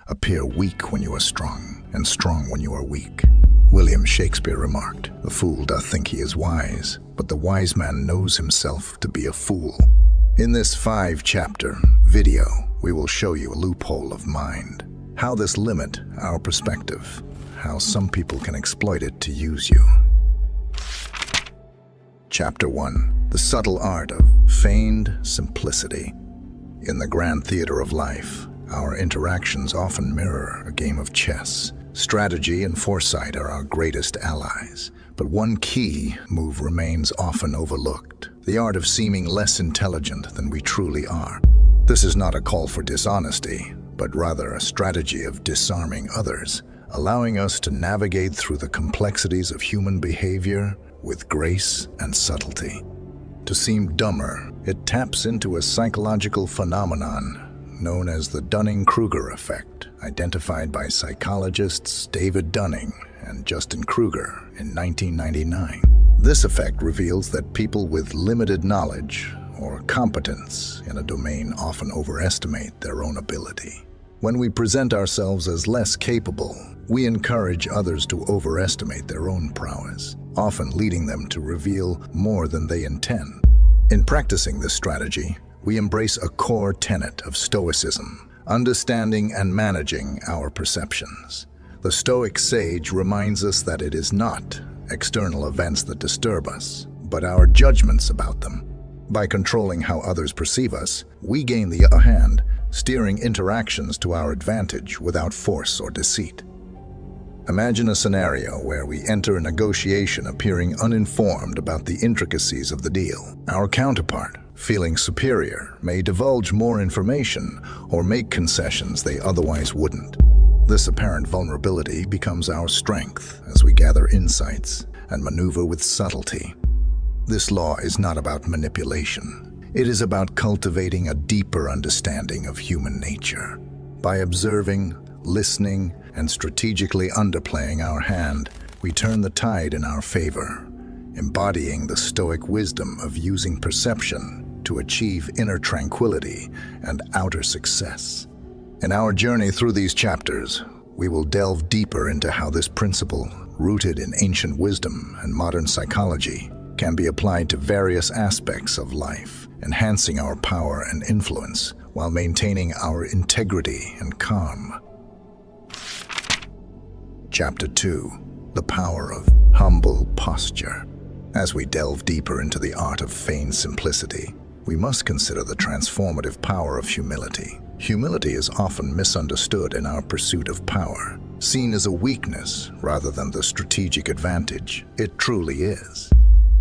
Appear weak when you are strong, and strong when you are weak. William Shakespeare remarked, "The fool doth think he is wise, but the wise man knows himself to be a fool." In this 5-chapter video, we will show you a loophole of mind, how this limits our perspective, how some people can exploit it to use you. Chapter 1. The subtle art of feigned simplicity. In the grand theater of life, our interactions often mirror a game of chess. Strategy and foresight are our greatest allies, but one key move remains often overlooked: the art of seeming less intelligent than we truly are. This is not a call for dishonesty, but rather a strategy of disarming others, allowing us to navigate through the complexities of human behavior with grace and subtlety. To seem dumber, it taps into a psychological phenomenon known as the Dunning-Kruger effect, identified by psychologists David Dunning and Justin Kruger in 1999. This effect reveals that people with limited knowledge or competence in a domain often overestimate their own ability. When we present ourselves as less capable, we encourage others to overestimate their own prowess, often leading them to reveal more than they intend. In practicing this strategy, we embrace a core tenet of Stoicism: understanding and managing our perceptions. The Stoic sage reminds us that it is not external events that disturb us, but our judgments about them. By controlling how others perceive us, we gain the upper hand, steering interactions to our advantage without force or deceit. Imagine a scenario where we enter a negotiation appearing uninformed about the intricacies of the deal. Our counterpart, feeling superior, may divulge more information or make concessions they otherwise wouldn't. This apparent vulnerability becomes our strength as we gather insights and maneuver with subtlety. This law is not about manipulation. It is about cultivating a deeper understanding of human nature. By observing, listening, and strategically underplaying our hand, we turn the tide in our favor, embodying the Stoic wisdom of using perception to achieve inner tranquility and outer success. In our journey through these chapters, we will delve deeper into how this principle, rooted in ancient wisdom and modern psychology, can be applied to various aspects of life, enhancing our power and influence while maintaining our integrity and calm. Chapter 2. The power of humble posture. As we delve deeper into the art of feigned simplicity, we must consider the transformative power of humility. Humility is often misunderstood in our pursuit of power, seen as a weakness rather than the strategic advantage it truly is.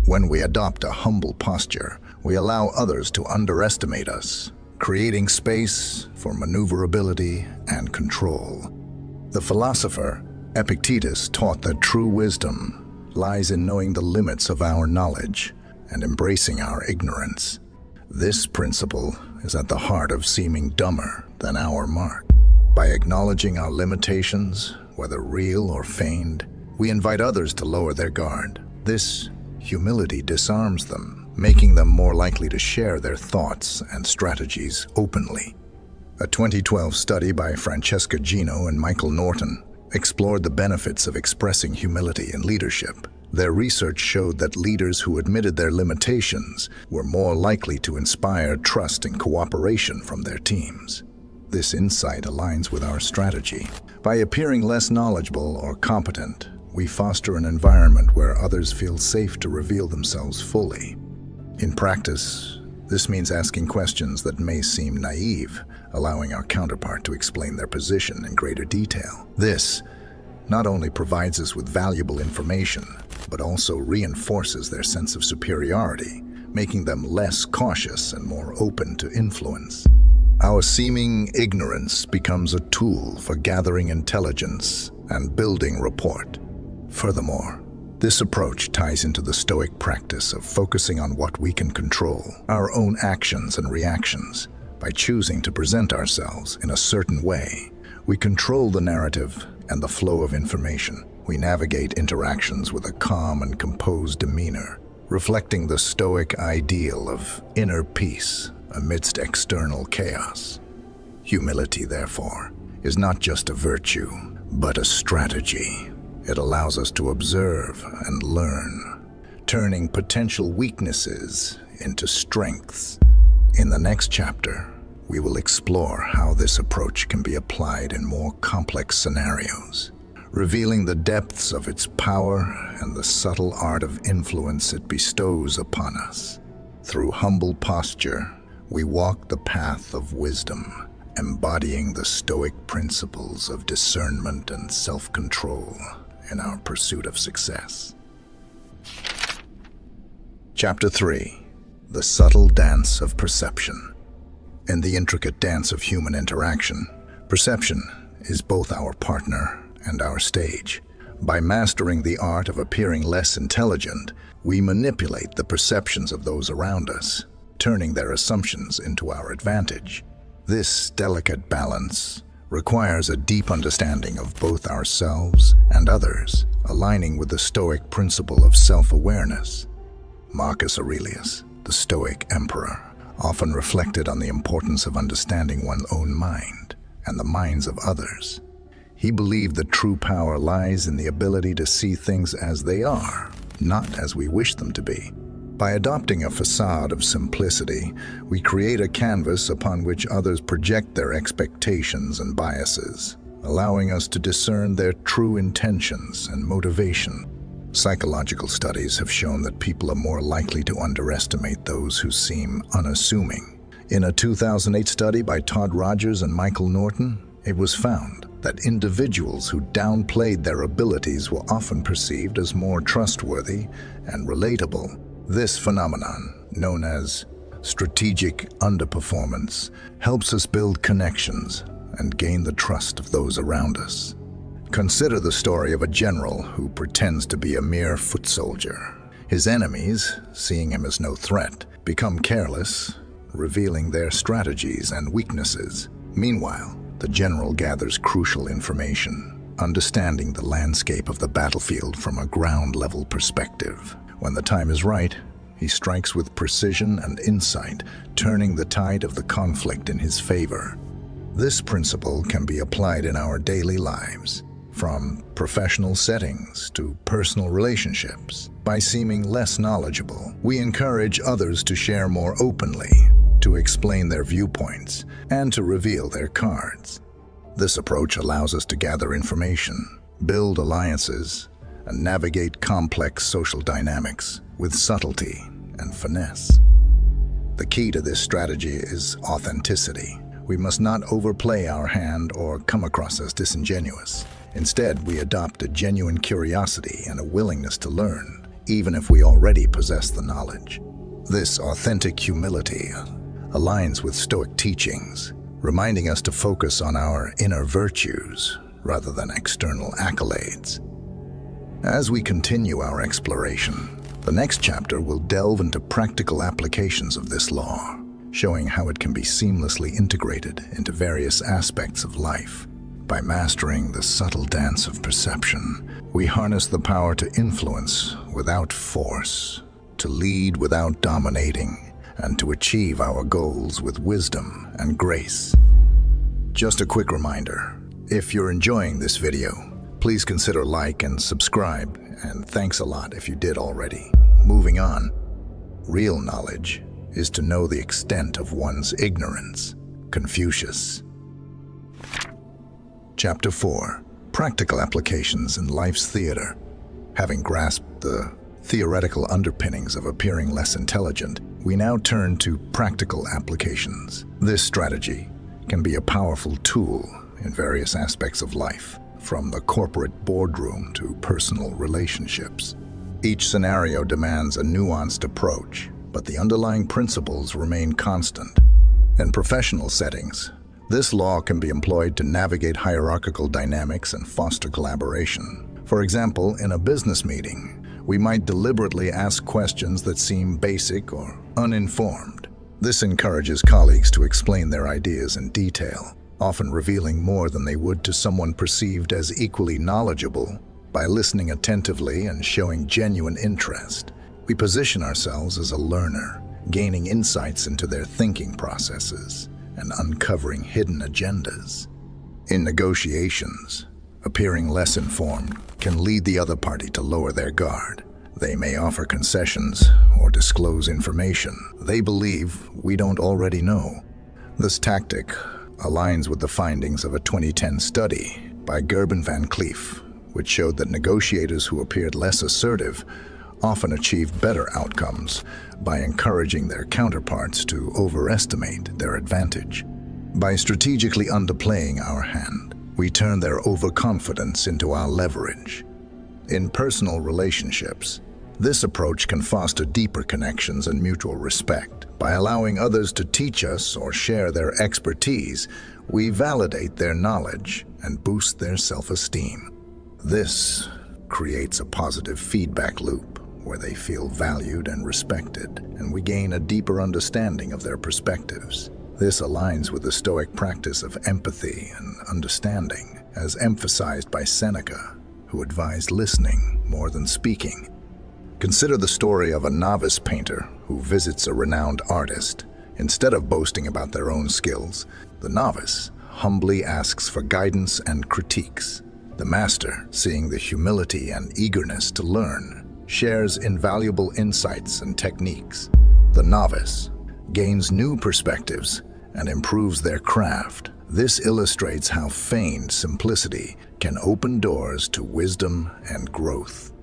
When we adopt a humble posture, we allow others to underestimate us, creating space for maneuverability and control. The philosopher Epictetus taught that true wisdom lies in knowing the limits of our knowledge and embracing our ignorance. This principle is at the heart of seeming dumber than our mark. By acknowledging our limitations, whether real or feigned, we invite others to lower their guard. This humility disarms them, making them more likely to share their thoughts and strategies openly. A 2012 study by Francesca Gino and Michael Norton explored the benefits of expressing humility in leadership. Their research showed that leaders who admitted their limitations were more likely to inspire trust and cooperation from their teams. This insight aligns with our strategy. By appearing less knowledgeable or competent, we foster an environment where others feel safe to reveal themselves fully. In practice, this means asking questions that may seem naive, allowing our counterpart to explain their position in greater detail. This not only provides us with valuable information, but also reinforces their sense of superiority, making them less cautious and more open to influence. Our seeming ignorance becomes a tool for gathering intelligence and building rapport. Furthermore, this approach ties into the Stoic practice of focusing on what we can control, our own actions and reactions. By choosing to present ourselves in a certain way, we control the narrative and the flow of information. We navigate interactions with a calm and composed demeanor, reflecting the Stoic ideal of inner peace amidst external chaos. Humility, therefore, is not just a virtue, but a strategy. It allows us to observe and learn, turning potential weaknesses into strengths. In the next chapter, we will explore how this approach can be applied in more complex scenarios, revealing the depths of its power and the subtle art of influence it bestows upon us. Through humble posture, we walk the path of wisdom, embodying the stoic principles of discernment and self-control in our pursuit of success. Chapter 3. The Subtle Dance of Perception. In the intricate dance of human interaction, perception is both our partner and our stage. By mastering the art of appearing less intelligent, we manipulate the perceptions of those around us, turning their assumptions into our advantage. This delicate balance requires a deep understanding of both ourselves and others, aligning with the Stoic principle of self-awareness. Marcus Aurelius, the Stoic emperor, often reflected on the importance of understanding one's own mind and the minds of others. He believed that true power lies in the ability to see things as they are, not as we wish them to be. By adopting a facade of simplicity, we create a canvas upon which others project their expectations and biases, allowing us to discern their true intentions and motivation. Psychological studies have shown that people are more likely to underestimate those who seem unassuming. In a 2008 study by Todd Rogers and Michael Norton, it was found that individuals who downplayed their abilities were often perceived as more trustworthy and relatable. This phenomenon, known as strategic underperformance, helps us build connections and gain the trust of those around us. Consider the story of a general who pretends to be a mere foot soldier. His enemies, seeing him as no threat, become careless, revealing their strategies and weaknesses. Meanwhile, the general gathers crucial information, understanding the landscape of the battlefield from a ground-level perspective. When the time is right, he strikes with precision and insight, turning the tide of the conflict in his favor. This principle can be applied in our daily lives, from professional settings to personal relationships. By seeming less knowledgeable, we encourage others to share more openly, to explain their viewpoints, and to reveal their cards. This approach allows us to gather information, build alliances, and navigate complex social dynamics with subtlety and finesse. The key to this strategy is authenticity. We must not overplay our hand or come across as disingenuous. Instead, we adopt a genuine curiosity and a willingness to learn, even if we already possess the knowledge. This authentic humility aligns with Stoic teachings, reminding us to focus on our inner virtues rather than external accolades. As we continue our exploration, the next chapter will delve into practical applications of this law, showing how it can be seamlessly integrated into various aspects of life. By mastering the subtle dance of perception, we harness the power to influence without force, to lead without dominating, and to achieve our goals with wisdom and grace. Just a quick reminder, if you're enjoying this video, please consider like and subscribe, and thanks a lot if you did already. Moving on, real knowledge is to know the extent of one's ignorance. Confucius. Chapter 4. Practical Applications in Life's Theater. Having grasped the theoretical underpinnings of appearing less intelligent, we now turn to practical applications. This strategy can be a powerful tool in various aspects of life, from the corporate boardroom to personal relationships. Each scenario demands a nuanced approach, but the underlying principles remain constant. In professional settings, this law can be employed to navigate hierarchical dynamics and foster collaboration. For example, in a business meeting, we might deliberately ask questions that seem basic or uninformed. This encourages colleagues to explain their ideas in detail, often revealing more than they would to someone perceived as equally knowledgeable. By listening attentively and showing genuine interest, we position ourselves as a learner, gaining insights into their thinking processes and uncovering hidden agendas. In negotiations, appearing less informed can lead the other party to lower their guard. They may offer concessions or disclose information they believe we don't already know. This tactic aligns with the findings of a 2010 study by Gerben van Cleef, which showed that negotiators who appeared less assertive often achieved better outcomes by encouraging their counterparts to overestimate their advantage. By strategically underplaying our hand, we turn their overconfidence into our leverage. In personal relationships, this approach can foster deeper connections and mutual respect. By allowing others to teach us or share their expertise, we validate their knowledge and boost their self-esteem. This creates a positive feedback loop where they feel valued and respected, and we gain a deeper understanding of their perspectives. This aligns with the Stoic practice of empathy and understanding, as emphasized by Seneca, who advised listening more than speaking. Consider the story of a novice painter who visits a renowned artist. Instead of boasting about their own skills, the novice humbly asks for guidance and critiques. The master, seeing the humility and eagerness to learn, shares invaluable insights and techniques. The novice gains new perspectives and improves their craft. This illustrates how feigned simplicity can open doors to wisdom and growth.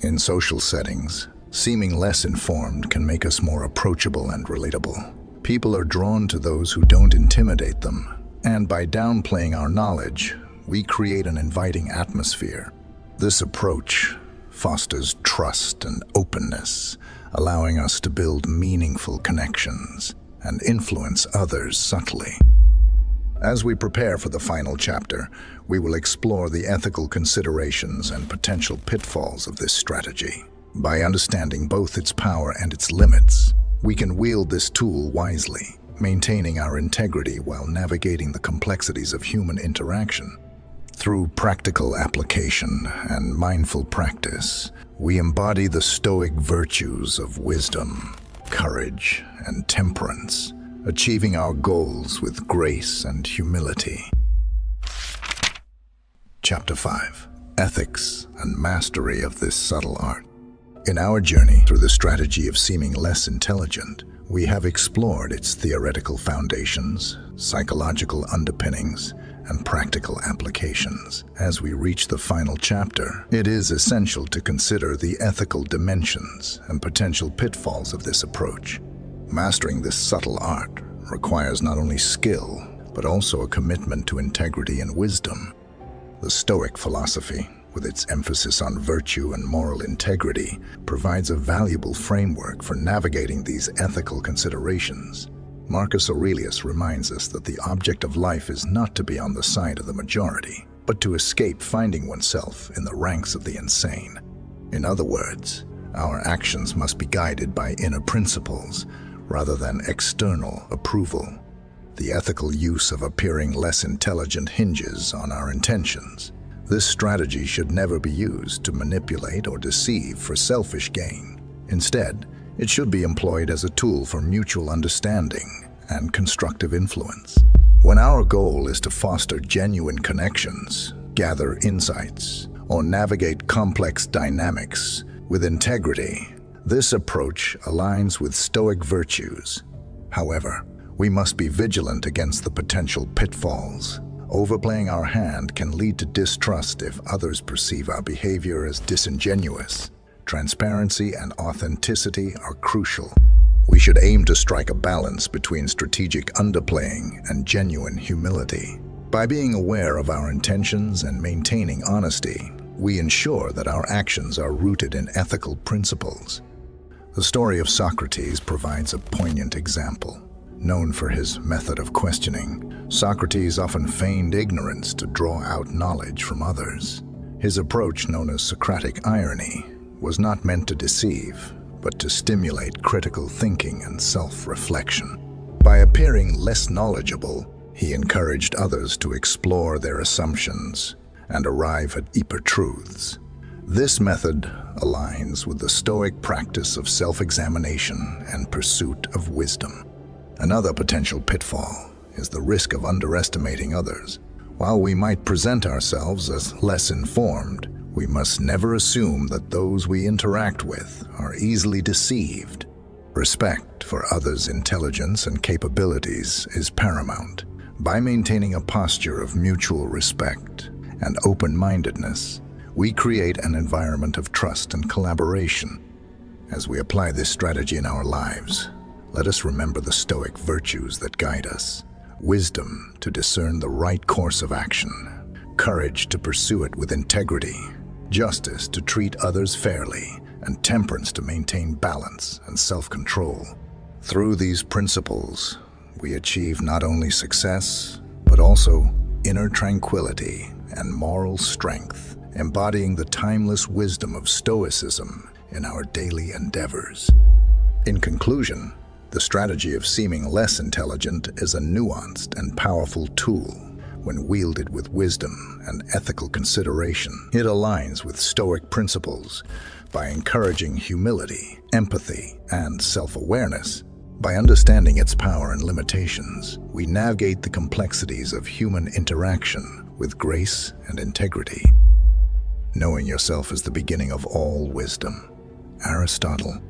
In social settings, seeming less informed can make us more approachable and relatable. People are drawn to those who don't intimidate them, and by downplaying our knowledge, we create an inviting atmosphere. This approach fosters trust and openness, allowing us to build meaningful connections and influence others subtly. As we prepare for the final chapter, we will explore the ethical considerations and potential pitfalls of this strategy. By understanding both its power and its limits, we can wield this tool wisely, maintaining our integrity while navigating the complexities of human interaction. Through practical application and mindful practice, we embody the Stoic virtues of wisdom, courage, and temperance, achieving our goals with grace and humility. Chapter 5. Ethics and Mastery of this Subtle Art. In our journey through the strategy of seeming less intelligent, we have explored its theoretical foundations, psychological underpinnings, and practical applications. As we reach the final chapter, it is essential to consider the ethical dimensions and potential pitfalls of this approach. Mastering this subtle art requires not only skill, but also a commitment to integrity and wisdom. The Stoic philosophy, with its emphasis on virtue and moral integrity, provides a valuable framework for navigating these ethical considerations. Marcus Aurelius reminds us that the object of life is not to be on the side of the majority, but to escape finding oneself in the ranks of the insane. In other words, our actions must be guided by inner principles rather than external approval. The ethical use of appearing less intelligent hinges on our intentions. This strategy should never be used to manipulate or deceive for selfish gain. Instead, it should be employed as a tool for mutual understanding and constructive influence. When our goal is to foster genuine connections, gather insights, or navigate complex dynamics with integrity, this approach aligns with Stoic virtues. However, we must be vigilant against the potential pitfalls. Overplaying our hand can lead to distrust if others perceive our behavior as disingenuous. Transparency and authenticity are crucial. We should aim to strike a balance between strategic underplaying and genuine humility. By being aware of our intentions and maintaining honesty, we ensure that our actions are rooted in ethical principles. The story of Socrates provides a poignant example. Known for his method of questioning, Socrates often feigned ignorance to draw out knowledge from others. His approach, known as Socratic irony, was not meant to deceive, but to stimulate critical thinking and self-reflection. By appearing less knowledgeable, he encouraged others to explore their assumptions and arrive at deeper truths. This method aligns with the Stoic practice of self-examination and pursuit of wisdom. Another potential pitfall is the risk of underestimating others. While we might present ourselves as less informed, we must never assume that those we interact with are easily deceived. Respect for others' intelligence and capabilities is paramount. By maintaining a posture of mutual respect and open-mindedness, we create an environment of trust and collaboration. As we apply this strategy in our lives, let us remember the stoic virtues that guide us: wisdom to discern the right course of action, courage to pursue it with integrity, justice to treat others fairly, and temperance to maintain balance and self-control. Through these principles, we achieve not only success, but also inner tranquility and moral strength, embodying the timeless wisdom of Stoicism in our daily endeavors. In conclusion, the strategy of seeming less intelligent is a nuanced and powerful tool. When wielded with wisdom and ethical consideration, it aligns with Stoic principles by encouraging humility, empathy, and self-awareness. By understanding its power and limitations, we navigate the complexities of human interaction with grace and integrity. Knowing yourself is the beginning of all wisdom. Aristotle.